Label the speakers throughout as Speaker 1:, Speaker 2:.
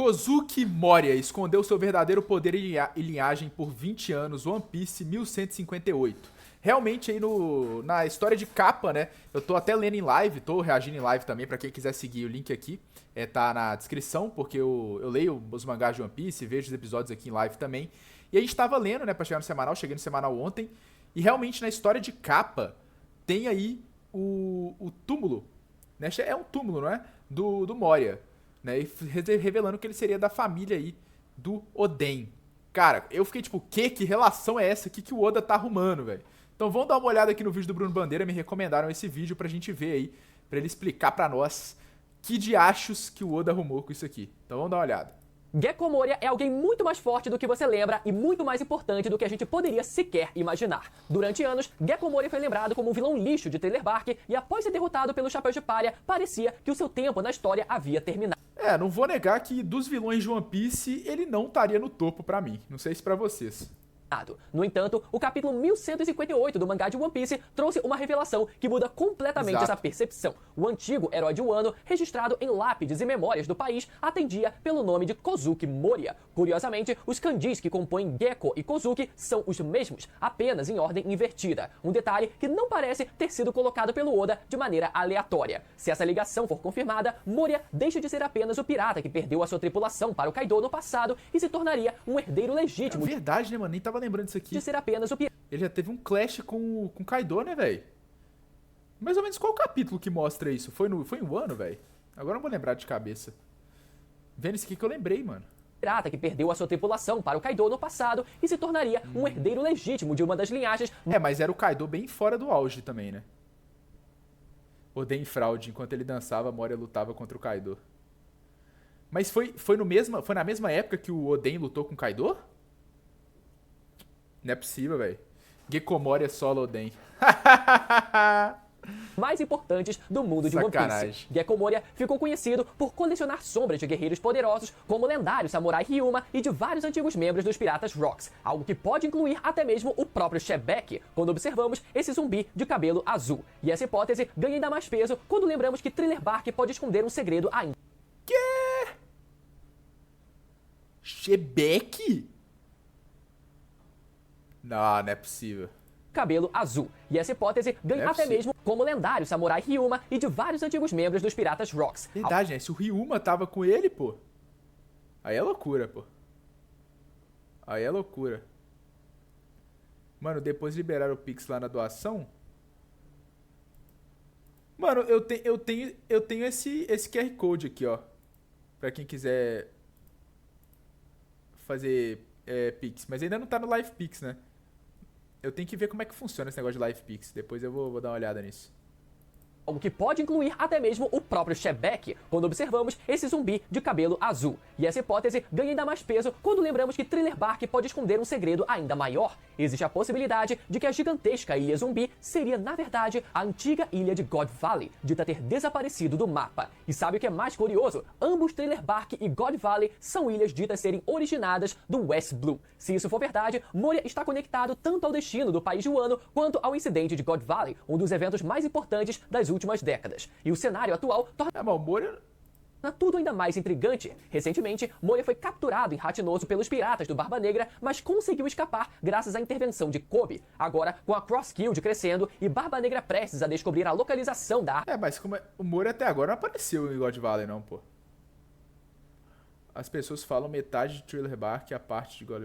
Speaker 1: Kozuki Moria escondeu seu verdadeiro poder e linhagem por 20 anos, One Piece 1158. Realmente aí na história de capa, né, eu tô até lendo em live, tô reagindo em live também, pra quem quiser seguir o link aqui, tá na descrição, porque eu leio os mangás de One Piece, vejo os episódios aqui em live também, e a gente tava lendo, né, pra chegar no semanal, cheguei no semanal ontem, e realmente na história de capa tem aí o túmulo, né, é um túmulo, não é, do Moria, né, e revelando que ele seria da família aí do Oden. Cara, eu fiquei tipo, que relação é essa? Que o Oda tá arrumando, velho? Então vamos dar uma olhada aqui no vídeo do Bruno Bandeira, me recomendaram esse vídeo pra gente ver aí, pra ele explicar pra nós que diachos que o Oda arrumou com isso aqui. Então vamos dar uma olhada.
Speaker 2: Gekko Moria é alguém muito mais forte do que você lembra e muito mais importante do que a gente poderia sequer imaginar. Durante anos, Gekko Moria foi lembrado como um vilão lixo de Thriller Bark e após ser derrotado pelo Chapéu de Palha, parecia que o seu tempo na história havia terminado.
Speaker 1: Não vou negar que dos vilões de One Piece, ele não estaria no topo pra mim. Não sei se pra vocês.
Speaker 2: No entanto, o capítulo 1158 do mangá de One Piece trouxe uma revelação que muda completamente essa percepção. O antigo herói de Wano, registrado em lápides e memórias do país, atendia pelo nome de Kozuki Moria. Curiosamente, os kanjis que compõem Gekko e Kozuki são os mesmos, apenas em ordem invertida. Um detalhe que não parece ter sido colocado pelo Oda de maneira aleatória. Se essa ligação for confirmada, Moria deixa de ser apenas o pirata que perdeu a sua tripulação para o Kaido no passado e se tornaria um herdeiro legítimo.
Speaker 1: É verdade, né, mano? Nem tava lembrando disso aqui.
Speaker 2: De ser apenas o pirata.
Speaker 1: Ele já teve um clash com o Kaido, né, velho? Mais ou menos qual capítulo que mostra isso? Foi em Wano, velho? Agora não vou lembrar de cabeça. Vendo isso aqui que eu lembrei, mano.
Speaker 2: Pirata que perdeu a sua tripulação para o Kaido no passado e se tornaria um herdeiro legítimo de uma das linhagens.
Speaker 1: Mas era o Kaido bem fora do auge também, né? Oden fraude, enquanto ele dançava, Moria lutava contra o Kaido. Mas foi na mesma época que o Oden lutou com o Kaido? Não é possível, velho. Gekko Moria solo Oden.
Speaker 2: Mais importantes do mundo de One Piece. Gekko Moria ficou conhecido por colecionar sombras de guerreiros poderosos, como o lendário samurai Ryuma e de vários antigos membros dos Piratas Rocks, algo que pode incluir até mesmo o próprio Shebek, quando observamos esse zumbi de cabelo azul. E essa hipótese ganha ainda mais peso quando lembramos que Thriller Bark pode esconder um segredo ainda.
Speaker 1: Que? Shebek? Não é possível.
Speaker 2: Cabelo azul. E essa hipótese ganha até mesmo como o lendário samurai Ryuma e de vários antigos membros dos Piratas Rocks.
Speaker 1: Verdade, né? Se o Ryuma tava com ele, pô. Aí é loucura, pô. Aí é loucura. Mano, depois liberaram o Pix lá na doação. Mano, eu tenho esse QR Code aqui, ó. Pra quem quiser fazer Pix. Mas ainda não tá no Live Pix, né? Eu tenho que ver como é que funciona esse negócio de Live Pix. Depois eu vou dar uma olhada nisso.
Speaker 2: Algo que pode incluir até mesmo o próprio Shebek, quando observamos esse zumbi de cabelo azul. E essa hipótese ganha ainda mais peso quando lembramos que Thriller Bark pode esconder um segredo ainda maior. Existe a possibilidade de que a gigantesca ilha zumbi seria, na verdade, a antiga ilha de God Valley, dita ter desaparecido do mapa. E sabe o que é mais curioso? Ambos Thriller Bark e God Valley são ilhas ditas serem originadas do West Blue. Se isso for verdade, Moria está conectado tanto ao destino do país de Wano quanto ao incidente de God Valley, um dos eventos mais importantes das últimas décadas. E o cenário atual torna
Speaker 1: Moria
Speaker 2: tudo ainda mais intrigante. Recentemente, Moria foi capturado em Hatenoso pelos piratas do Barba Negra, mas conseguiu escapar graças à intervenção de Kobe. Agora, com a Cross Guild crescendo e Barba Negra prestes a descobrir a localização da...
Speaker 1: mas como o Moria até agora não apareceu em God Valley não, pô. As pessoas falam metade de Thriller Bark e a parte de God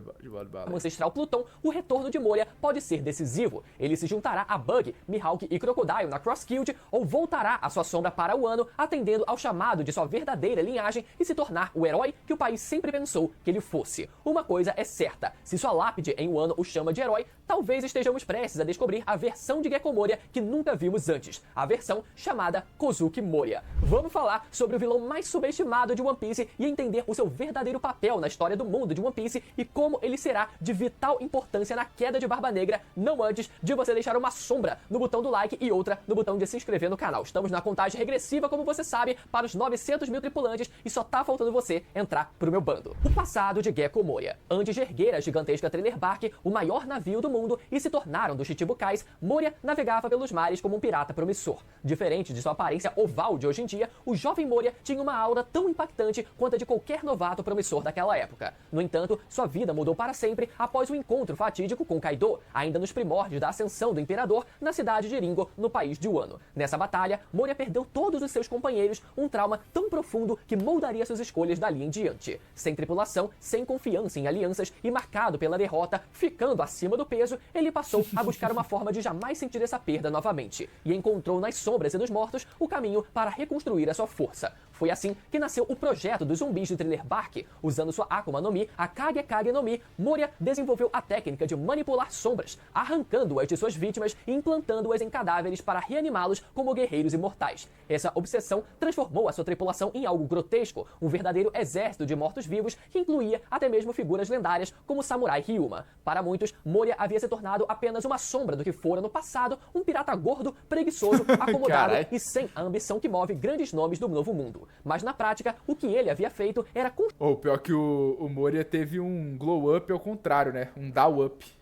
Speaker 1: Valley.
Speaker 2: O ancestral Pluton, o retorno de Moria pode ser decisivo. Ele se juntará a Bug, Mihawk e Crocodile na Cross Guild ou voltará a sua sombra para Wano, atendendo ao chamado de sua verdadeira linhagem e se tornar o herói que o país sempre pensou que ele fosse. Uma coisa é certa, se sua lápide em Wano o chama de herói, talvez estejamos prestes a descobrir a versão de Gekko Moria que nunca vimos antes, a versão chamada Kozuki Moria. Vamos falar sobre o vilão mais subestimado de One Piece e entender o seu verdadeiro papel na história do mundo de One Piece e como ele será de vital importância na queda de Barba Negra, não antes de você deixar uma sombra no botão do like e outra no botão de se inscrever no canal. Estamos na contagem regressiva, como você sabe, para os 900 mil tripulantes e só tá faltando você entrar pro meu bando. O passado de Gekko Moria. Antes de erguer a gigantesca Thriller Bark, o maior navio do mundo, mundo e se tornaram dos Chichibukais, Moria navegava pelos mares como um pirata promissor. Diferente de sua aparência oval de hoje em dia, o jovem Moria tinha uma aura tão impactante quanto a de qualquer novato promissor daquela época. No entanto, sua vida mudou para sempre após o encontro fatídico com Kaido, ainda nos primórdios da ascensão do Imperador na cidade de Ringo, no país de Wano. Nessa batalha, Moria perdeu todos os seus companheiros, um trauma tão profundo que moldaria suas escolhas dali em diante. Sem tripulação, sem confiança em alianças e marcado pela derrota, ficando acima do peso, ele passou a buscar uma forma de jamais sentir essa perda novamente, e encontrou nas sombras e nos mortos o caminho para reconstruir a sua força. Foi assim que nasceu o projeto dos zumbis de Thriller Bark. Usando sua Akuma no Mi, a Kage Kage no Mi, Moria desenvolveu a técnica de manipular sombras, arrancando-as de suas vítimas e implantando-as em cadáveres para reanimá-los como guerreiros imortais. Essa obsessão transformou a sua tripulação em algo grotesco, um verdadeiro exército de mortos-vivos que incluía até mesmo figuras lendárias como o Samurai Ryuma. Para muitos, Moria havia se tornado apenas uma sombra do que fora no passado, um pirata gordo, preguiçoso, acomodado e sem a ambição que move grandes nomes do novo mundo. Mas na prática, o que ele havia feito era...
Speaker 1: Pior que o Moria teve um glow-up ao contrário, né? Um down-up.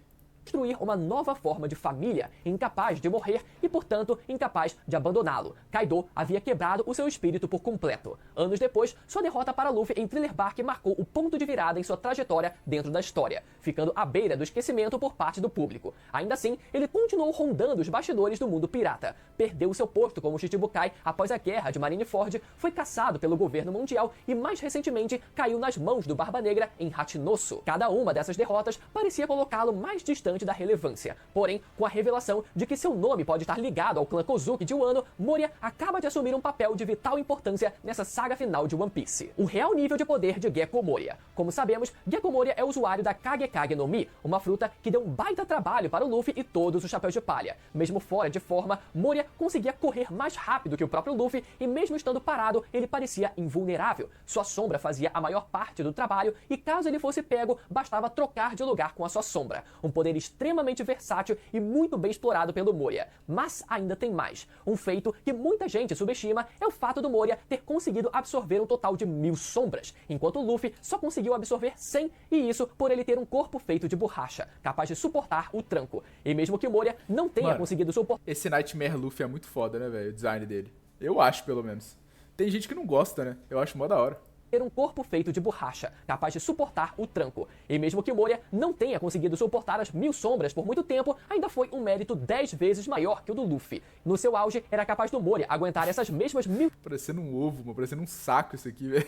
Speaker 2: Construir uma nova forma de família, incapaz de morrer e, portanto, incapaz de abandoná-lo. Kaido havia quebrado o seu espírito por completo. Anos depois, sua derrota para Luffy em Thriller Bark marcou o ponto de virada em sua trajetória dentro da história, ficando à beira do esquecimento por parte do público. Ainda assim, ele continuou rondando os bastidores do mundo pirata. Perdeu seu posto como Chichibukai após a guerra de Marineford, foi caçado pelo governo mundial e, mais recentemente, caiu nas mãos do Barba Negra em Hachinosu. Cada uma dessas derrotas parecia colocá-lo mais distante da relevância. Porém, com a revelação de que seu nome pode estar ligado ao clã Kozuki de Wano, Moria acaba de assumir um papel de vital importância nessa saga final de One Piece. O real nível de poder de Gekko Moria. Como sabemos, Gekko Moria é usuário da Kage Kage no Mi, uma fruta que deu um baita trabalho para o Luffy e todos os Chapéus de Palha. Mesmo fora de forma, Moria conseguia correr mais rápido que o próprio Luffy e mesmo estando parado, ele parecia invulnerável. Sua sombra fazia a maior parte do trabalho e caso ele fosse pego, bastava trocar de lugar com a sua sombra. Um poder extremamente versátil e muito bem explorado pelo Moria. Mas ainda tem mais. Um feito que muita gente subestima é o fato do Moria ter conseguido absorver um total de 1000 sombras, enquanto o Luffy só conseguiu absorver 100, e isso por ele ter um corpo feito de borracha, capaz de suportar o tranco. E mesmo que o Moria não tenha conseguido suportar...
Speaker 1: Esse Nightmare Luffy é muito foda, né, velho? O design dele. Eu acho, pelo menos. Tem gente que não gosta, né? Eu acho mó da hora.
Speaker 2: Ter um corpo feito de borracha, capaz de suportar o tranco. E mesmo que Moria não tenha conseguido suportar as 1000 sombras por muito tempo, ainda foi um mérito 10 vezes maior que o do Luffy. No seu auge, era capaz do Moria aguentar essas mesmas 1000...
Speaker 1: Parecendo um ovo, mano. Parecendo um saco isso aqui, velho.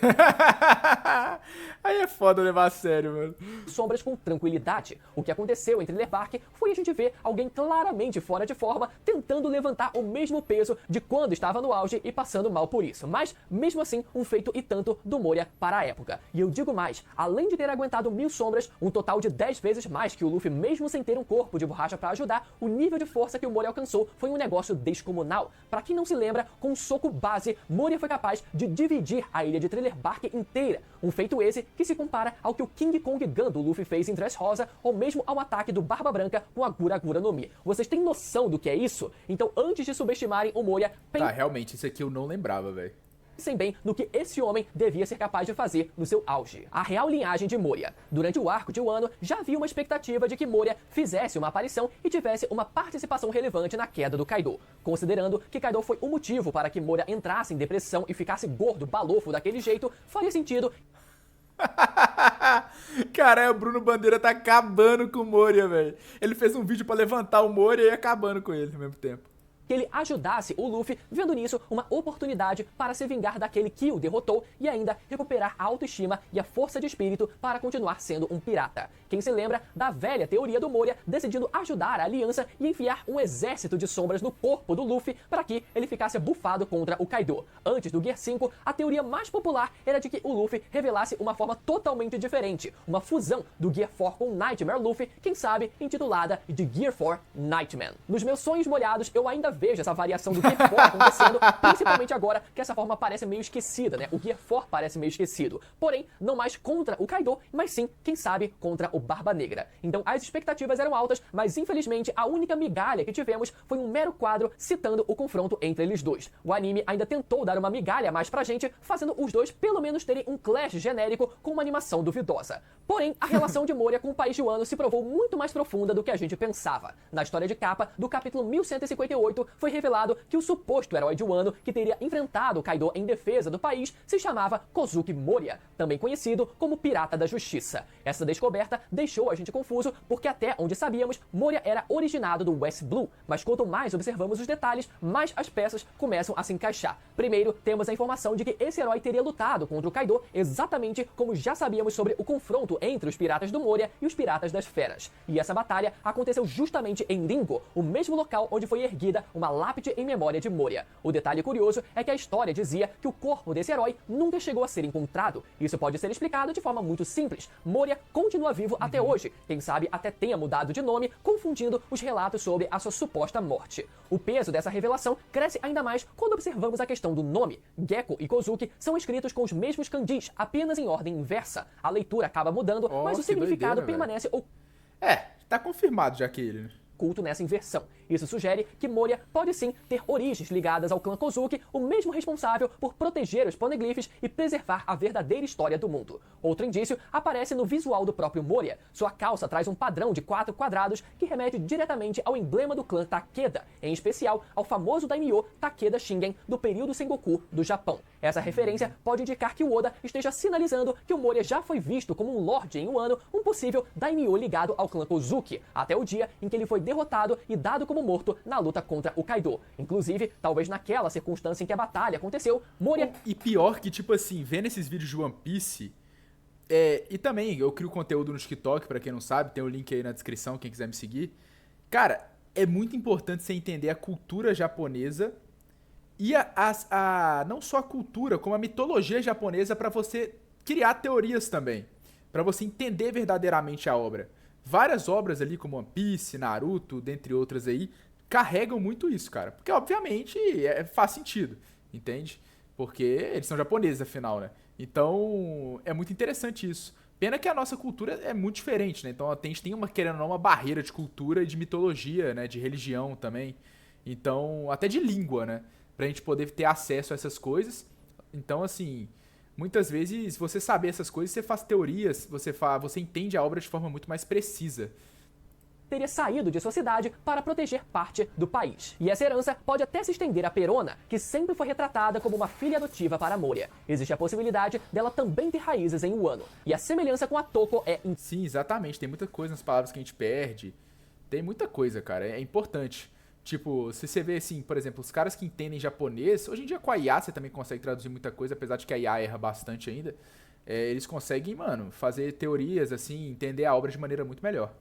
Speaker 1: Aí é foda levar a sério, mano.
Speaker 2: Sombras com tranquilidade. O que aconteceu em Thriller Bark foi a gente ver alguém claramente fora de forma, tentando levantar o mesmo peso de quando estava no auge e passando mal por isso. Mas, mesmo assim, um feito e tanto do Moria para a época. E eu digo mais, além de ter aguentado 1000 sombras, um total de 10 vezes mais que o Luffy mesmo sem ter um corpo de borracha para ajudar, o nível de força que o Moria alcançou foi um negócio descomunal. Para quem não se lembra, com um soco base, Moria foi capaz de dividir a ilha de Thriller Bark inteira. Um feito esse que se compara ao que o King Kong Gun do Luffy fez em Dressrosa, ou mesmo ao ataque do Barba Branca com a Gura Gura no Mi. Vocês têm noção do que é isso? Então, antes de subestimarem o Moria...
Speaker 1: Tá, realmente, isso aqui eu não lembrava, velho.
Speaker 2: Pensem bem no que esse homem devia ser capaz de fazer no seu auge. A real linhagem de Moria. Durante o arco de Wano, já havia uma expectativa de que Moria fizesse uma aparição e tivesse uma participação relevante na queda do Kaido. Considerando que Kaido foi o motivo para que Moria entrasse em depressão e ficasse gordo, balofo daquele jeito, faria sentido...
Speaker 1: Caralho, o Bruno Bandeira tá acabando com o Moria, velho. Ele fez um vídeo pra levantar o Moria e acabando com ele ao mesmo tempo.
Speaker 2: Que ele ajudasse o Luffy, vendo nisso uma oportunidade para se vingar daquele que o derrotou e ainda recuperar a autoestima e a força de espírito para continuar sendo um pirata. Quem se lembra da velha teoria do Moria decidindo ajudar a aliança e enfiar um exército de sombras no corpo do Luffy para que ele ficasse bufado contra o Kaido. Antes do Gear 5, a teoria mais popular era de que o Luffy revelasse uma forma totalmente diferente, uma fusão do Gear 4 com Nightmare Luffy, quem sabe intitulada de Gear 4 Nightman. Nos meus sonhos molhados, eu ainda veja essa variação do Gear 4 acontecendo, principalmente agora que essa forma parece meio esquecida, né? O Gear 4 parece meio esquecido. Porém, não mais contra o Kaido, mas sim, quem sabe, contra o Barba Negra. Então as expectativas eram altas, mas infelizmente a única migalha que tivemos foi um mero quadro citando o confronto entre eles dois. O anime ainda tentou dar uma migalha a mais pra gente, fazendo os dois pelo menos terem um clash genérico com uma animação duvidosa. Porém, a relação de Moria com o país de Wano se provou muito mais profunda do que a gente pensava. Na história de capa do capítulo 1158, foi revelado que o suposto herói de Wano que teria enfrentado Kaido em defesa do país se chamava Kozuki Moria, também conhecido como Pirata da Justiça. Essa descoberta deixou a gente confuso, porque até onde sabíamos, Moria era originado do West Blue, mas quanto mais observamos os detalhes, mais as peças começam a se encaixar. Primeiro, temos a informação de que esse herói teria lutado contra o Kaido exatamente como já sabíamos sobre o confronto entre os piratas do Moria e os piratas das Feras. E essa batalha aconteceu justamente em Ringo, o mesmo local onde foi erguida uma lápide em memória de Moria. O detalhe curioso é que a história dizia que o corpo desse herói nunca chegou a ser encontrado. Isso pode ser explicado de forma muito simples. Moria continua vivo até hoje, quem sabe até tenha mudado de nome, confundindo os relatos sobre a sua suposta morte. O peso dessa revelação cresce ainda mais quando observamos a questão do nome. Gekko e Kozuki são escritos com os mesmos kanjis, apenas em ordem inversa. A leitura acaba mudando, mas o significado permanece
Speaker 1: Tá confirmado já aquele.
Speaker 2: Culto nessa inversão. Isso sugere que Moria pode sim ter origens ligadas ao clã Kozuki, o mesmo responsável por proteger os poneglyphs e preservar a verdadeira história do mundo. Outro indício aparece no visual do próprio Moria. Sua calça traz um padrão de 4 quadrados que remete diretamente ao emblema do clã Takeda, em especial ao famoso daimyo Takeda Shingen do período Sengoku do Japão. Essa referência pode indicar que o Oda esteja sinalizando que o Moria já foi visto como um lorde em Wano, um possível daimyo ligado ao clã Kozuki, até o dia em que ele foi derrotado e dado como morto na luta contra o Kaido. Inclusive, talvez naquela circunstância em que a batalha aconteceu, Moria...
Speaker 1: E pior que, tipo assim, vendo esses vídeos de One Piece... e também, eu crio conteúdo no TikTok, pra quem não sabe, tem o link aí na descrição, quem quiser me seguir. Cara, é muito importante você entender a cultura japonesa e não só a cultura, como a mitologia japonesa pra você criar teorias também. Pra você entender verdadeiramente a obra. Várias obras ali, como One Piece, Naruto, dentre outras aí, carregam muito isso, cara. Porque, obviamente, faz sentido, entende? Porque eles são japoneses, afinal, né? Então, é muito interessante isso. Pena que a nossa cultura é muito diferente, né? Então, a gente tem querendo ou não, uma barreira de cultura e de mitologia, né? De religião também. Então, até de língua, né? Pra gente poder ter acesso a essas coisas. Então, assim... Muitas vezes, você saber essas coisas, você faz teorias, você entende a obra de forma muito mais precisa.
Speaker 2: Teria saído de sua cidade para proteger parte do país. E essa herança pode até se estender a Perona, que sempre foi retratada como uma filha adotiva para Moria. Existe a possibilidade dela também ter raízes em Wano. E a semelhança com a Toko é...
Speaker 1: Sim, exatamente. Tem muita coisa nas palavras que a gente perde. Tem muita coisa, cara. É importante. Tipo, se você vê assim, por exemplo, os caras que entendem japonês, hoje em dia com a IA você também consegue traduzir muita coisa, apesar de que a IA erra bastante ainda. Eles conseguem, mano, fazer teorias, assim, entender a obra de maneira muito melhor.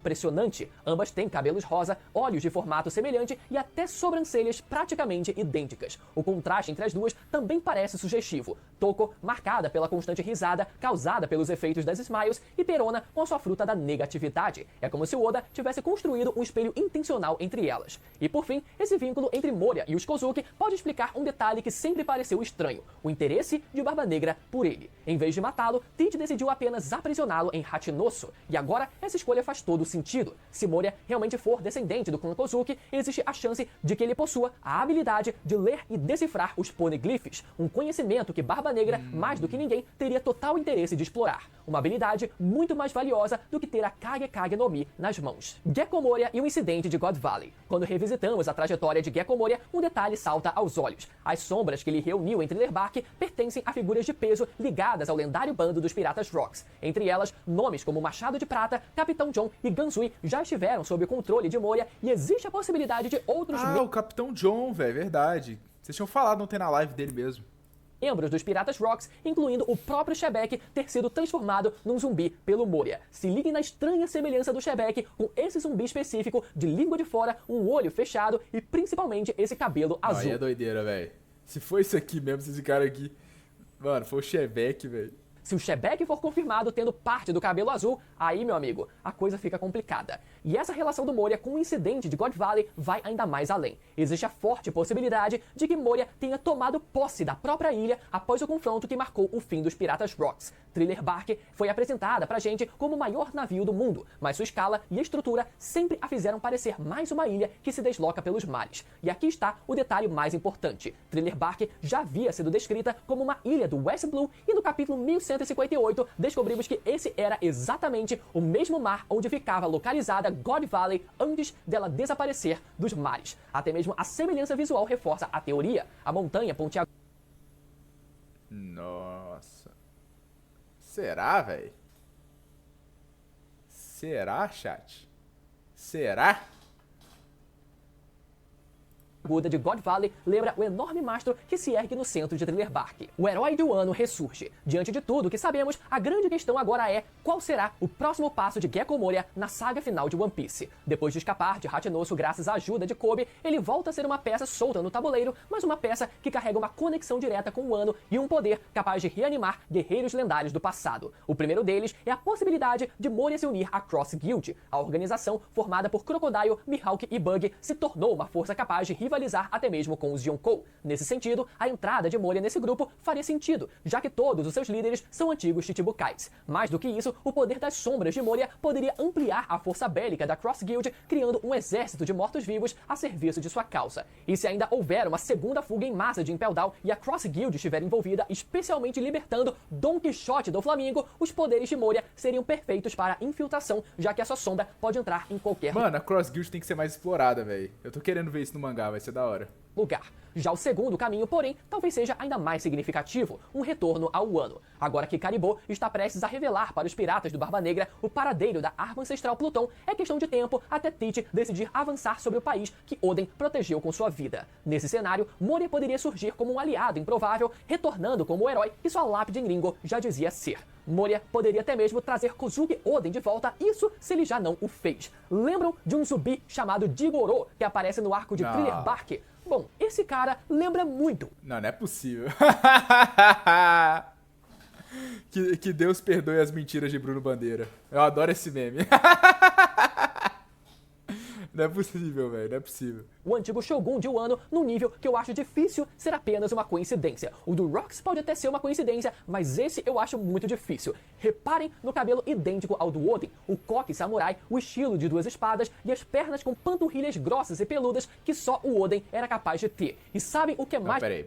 Speaker 2: Impressionante. Ambas têm cabelos rosa, olhos de formato semelhante e até sobrancelhas praticamente idênticas. O contraste entre as duas também parece sugestivo. Toko, marcada pela constante risada causada pelos efeitos das smiles, e Perona com a sua fruta da negatividade. É como se o Oda tivesse construído um espelho intencional entre elas. E por fim, esse vínculo entre Moria e os Kozuki pode explicar um detalhe que sempre pareceu estranho: o interesse de Barba Negra por ele. Em vez de matá-lo, Teach decidiu apenas aprisioná-lo em Hachinosso. E agora, essa escolha faz todo sentido. Se Moria realmente for descendente do clã Kozuki, existe a chance de que ele possua a habilidade de ler e decifrar os poneglyphs, um conhecimento que Barba Negra, mais do que ninguém, teria total interesse de explorar. Uma habilidade muito mais valiosa do que ter a Kage no Mi nas mãos. Gekko Moria e o incidente de God Valley. Quando revisitamos a trajetória de Gekko Moria, um detalhe salta aos olhos. As sombras que ele reuniu em Thriller Bark pertencem a figuras de peso ligadas ao lendário bando dos Piratas Rocks. Entre elas, nomes como Machado de Prata, Capitão John e Gansui já estiveram sob o controle de Moria, e existe a possibilidade de outros...
Speaker 1: o Capitão John, velho, verdade. Vocês tinham falado ontem na live dele mesmo.
Speaker 2: Membros dos Piratas Rocks, incluindo o próprio Shebek, ter sido transformado num zumbi pelo Moria. Se liguem na estranha semelhança do Shebek com esse zumbi específico, de língua de fora, um olho fechado e principalmente esse cabelo azul.
Speaker 1: Aí é doideira, velho. Se for isso aqui mesmo, se esse cara aqui... Mano, foi o Shebek, velho.
Speaker 2: Se o Shebek for confirmado tendo parte do cabelo azul, aí, meu amigo, a coisa fica complicada. E essa relação do Moria com o incidente de God Valley vai ainda mais além. Existe a forte possibilidade de que Moria tenha tomado posse da própria ilha após o confronto que marcou o fim dos Piratas Rocks. Thriller Bark foi apresentada pra gente como o maior navio do mundo, mas sua escala e estrutura sempre a fizeram parecer mais uma ilha que se desloca pelos mares. E aqui está o detalhe mais importante. Thriller Bark já havia sido descrita como uma ilha do West Blue e no capítulo 1158 descobrimos que esse era exatamente o mesmo mar onde ficava localizada God Valley antes dela desaparecer dos mares. Até mesmo a semelhança visual reforça a teoria. A montanha pontiaguda.
Speaker 1: Nossa. Será, velho? Será, chat? Será?
Speaker 2: De God Valley lembra o enorme mastro que se ergue no centro de Thriller Bark. O herói de Wano ressurge. Diante de tudo que sabemos, a grande questão agora é qual será o próximo passo de Gekko Moria na saga final de One Piece. Depois de escapar de Hachinosu graças à ajuda de Kobe, ele volta a ser uma peça solta no tabuleiro, mas uma peça que carrega uma conexão direta com Wano e um poder capaz de reanimar guerreiros lendários do passado. O primeiro deles é a possibilidade de Moria se unir à Cross Guild. A organização, formada por Crocodile, Mihawk e Bug, se tornou uma força capaz de rivalizar até mesmo com os Yonkou. Nesse sentido, a entrada de Moria nesse grupo faria sentido, já que todos os seus líderes são antigos Chichibukais. Mais do que isso, o poder das sombras de Moria poderia ampliar a força bélica da Cross Guild, criando um exército de mortos-vivos a serviço de sua causa. E se ainda houver uma segunda fuga em massa de Impel Down e a Cross Guild estiver envolvida, especialmente libertando Don Quixote do Flamingo, os poderes de Moria seriam perfeitos para infiltração, já que a sua sombra pode entrar em qualquer
Speaker 1: Mano, a Cross Guild tem que ser mais explorada, velho. Eu tô querendo ver isso no mangá, vai ser da hora.
Speaker 2: lugar. Já o segundo caminho, porém, talvez seja ainda mais significativo, um retorno ao Wano. Agora que Caribou está prestes a revelar para os piratas do Barba Negra o paradeiro da arma ancestral Pluton, é questão de tempo até Tite decidir avançar sobre o país que Oden protegeu com sua vida. Nesse cenário, Moria poderia surgir como um aliado improvável, retornando como o herói que sua lápide gringo já dizia ser. Moria poderia até mesmo trazer Kozuki Oden de volta, isso se ele já não o fez. Lembram de um zumbi chamado Jigoro, que aparece no arco de Thriller Bark? Bom, esse cara lembra muito.
Speaker 1: Não, não é possível. que Deus perdoe as mentiras de Bruno Bandeira. Eu adoro esse meme. Não é possível, velho, não é possível.
Speaker 2: O antigo Shogun de Wano num nível que eu acho difícil ser apenas uma coincidência. O do Rocks pode até ser uma coincidência, mas esse eu acho muito difícil. Reparem no cabelo idêntico ao do Oden, o coque samurai, o estilo de duas espadas e as pernas com panturrilhas grossas e peludas que só o Oden era capaz de ter. E sabem o que é mais...
Speaker 1: Não, peraí,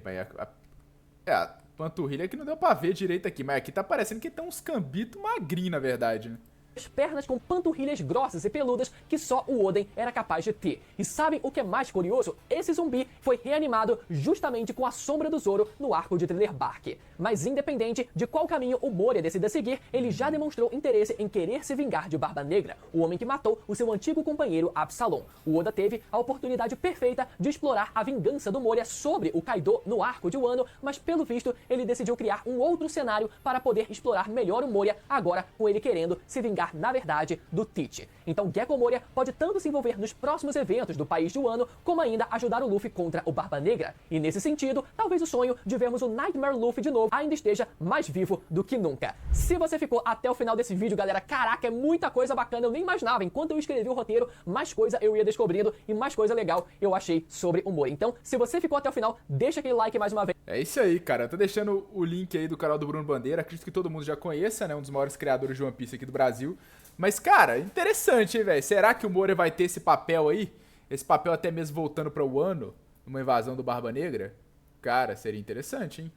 Speaker 1: a panturrilha que não deu pra ver direito aqui, mas aqui tá parecendo que tem uns cambitos magrinhos, na verdade, né?
Speaker 2: As pernas com panturrilhas grossas e peludas que só o Oden era capaz de ter. E sabem o que é mais curioso? Esse zumbi foi reanimado justamente com a sombra do Zoro no arco de Thriller Bark. Mas independente de qual caminho o Moria decida seguir, ele já demonstrou interesse em querer se vingar de Barba Negra, o homem que matou o seu antigo companheiro Absalom. O Oda teve a oportunidade perfeita de explorar a vingança do Moria sobre o Kaido no arco de Wano, mas pelo visto ele decidiu criar um outro cenário para poder explorar melhor o Moria, agora com ele querendo se vingar na verdade, do Tite. Então Gekko Moria pode tanto se envolver nos próximos eventos do país de Wano, como ainda ajudar o Luffy contra o Barba Negra. E nesse sentido, talvez o sonho de vermos o Nightmare Luffy de novo ainda esteja mais vivo do que nunca. Se você ficou até o final desse vídeo, galera, caraca, é muita coisa bacana, eu nem imaginava. Enquanto eu escrevi o roteiro, mais coisa eu ia descobrindo e mais coisa legal eu achei sobre o Moria. Então, se você ficou até o final, deixa aquele like mais uma vez.
Speaker 1: É isso aí, cara. Eu tô deixando o link aí do canal do Bruno Bandeira. Acredito que todo mundo já conheça, né? Um dos maiores criadores de One Piece aqui do Brasil. Mas, cara, interessante, hein, velho? Será que o Moria vai ter esse papel aí? Esse papel até mesmo voltando pra Wano, numa invasão do Barba Negra? Cara, seria interessante, hein?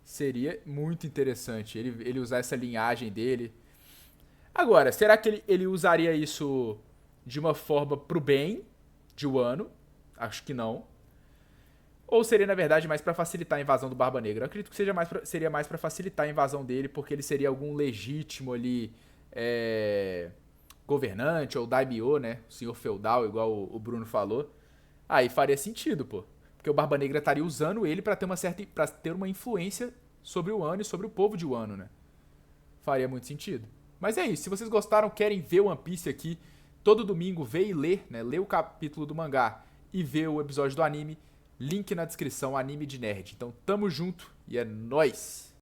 Speaker 1: Seria muito interessante ele usar essa linhagem dele. Agora, será que ele usaria isso de uma forma pro bem de Wano? Acho que não. Ou seria, na verdade, mais pra facilitar a invasão do Barba Negra? Eu acredito que seria mais pra facilitar a invasão dele, porque ele seria algum legítimo ali... governante ou daimyo, né? O senhor feudal, igual o Bruno falou. Aí faria sentido, pô. Porque o Barba Negra estaria usando ele pra ter uma influência sobre o Wano e sobre o povo de Wano, né? Faria muito sentido. Mas é isso. Se vocês gostaram, querem ver One Piece aqui, todo domingo, ver e ler, né? Ler o capítulo do mangá e ver o episódio do anime. Link na descrição, Anime de Nerd. Então, tamo junto e é nóis!